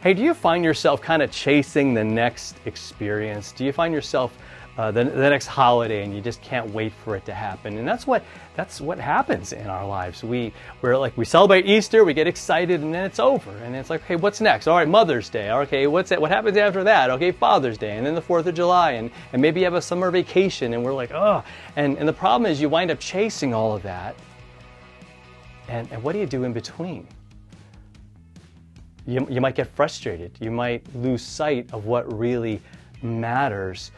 Hey, do you find yourself kind of chasing the next experience? Do you find yourself the next holiday and you just can't wait for it to happen? And that's what happens in our lives. We celebrate Easter, we get excited, and then it's over. And it's like, okay, what's next? All right, Mother's Day. Okay, what happens after that? Okay, Father's Day, and then the 4th of July, and maybe you have a summer vacation, and we're like, oh. And the problem is you wind up chasing all of that. And what do you do in between? You might get frustrated. You might lose sight of what really matters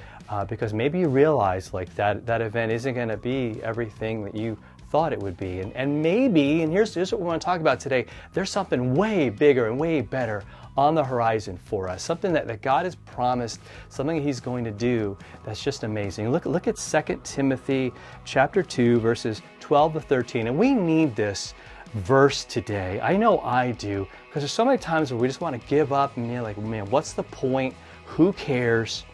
because maybe you realize like that event isn't going to be everything that you thought it would be. And maybe, and here's what we want to talk about today, there's something way bigger and way better on the horizon for us, something that God has promised, something He's going to do that's just amazing. Look at 2 Timothy chapter 2, verses 12 to 13. And we need this verse today. I know I do, because there's so many times where we just want to give up and you're like, man, what's the point? Who cares?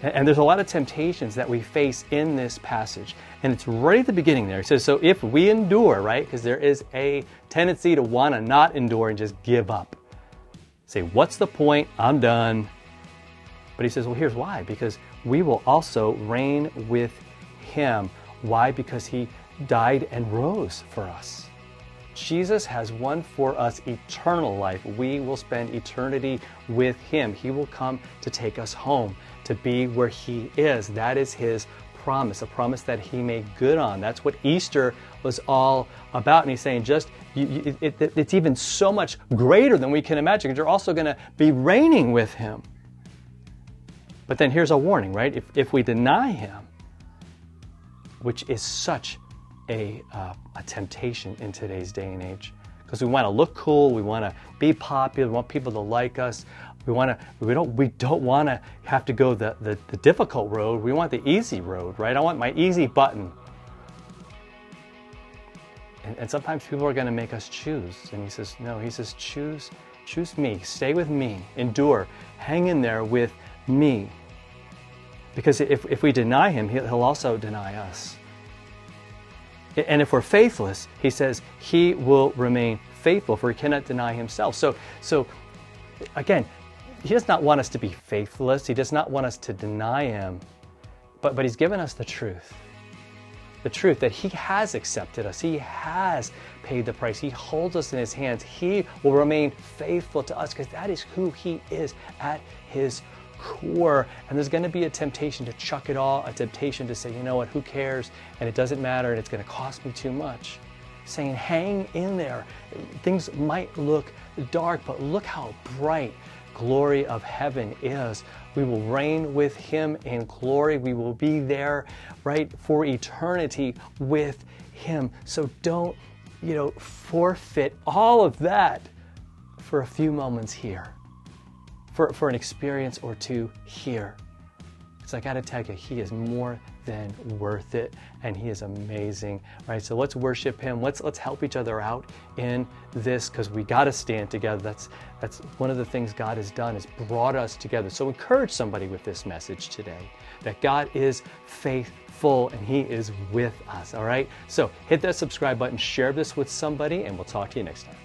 And there's a lot of temptations that we face in this passage. And it's right at the beginning there. It says, so if we endure, right? Because there is a tendency to want to not endure and just give up. Say, what's the point? I'm done. But he says, well, here's why. Because we will also reign with Him. Why? Because He died and rose for us. Jesus has won for us eternal life. We will spend eternity with Him. He will come to take us home, to be where He is. That is His promise, a promise that He made good on. That's what Easter was all about. And He's saying it's even so much greater than we can imagine, because you're also going to be reigning with Him. But then here's a warning, right? If we deny Him, which is such a temptation in today's day and age, because we want to look cool, we want to be popular, we want people to like us. We don't want to have to go the difficult road. We want the easy road, right? I want my easy button. And sometimes people are going to make us choose. And He says, no. He says, choose me, stay with me, endure, hang in there with me. Because if we deny Him, He'll also deny us. And if we're faithless, He says He will remain faithful, for He cannot deny Himself. So again, He does not want us to be faithless. He does not want us to deny Him. But He's given us the truth. The truth that He has accepted us. He has paid the price. He holds us in His hands. He will remain faithful to us, because that is who He is at His core. And there's going to be a temptation to chuck it all, a temptation to say, you know what, who cares, and it doesn't matter, and it's going to cost me too much. Saying, hang in there. Things might look dark, but look how bright glory of heaven is. We will reign with Him in glory. We will be there, right, for eternity with Him. So don't, forfeit all of that for a few moments here. For an experience or two here. Because I got to tell you, He is more than worth it, and He is amazing, right? So let's worship Him. Let's help each other out in this, because we got to stand together. That's one of the things God has done, is brought us together. So encourage somebody with this message today, that God is faithful and He is with us, all right? So hit that subscribe button, share this with somebody, and we'll talk to you next time.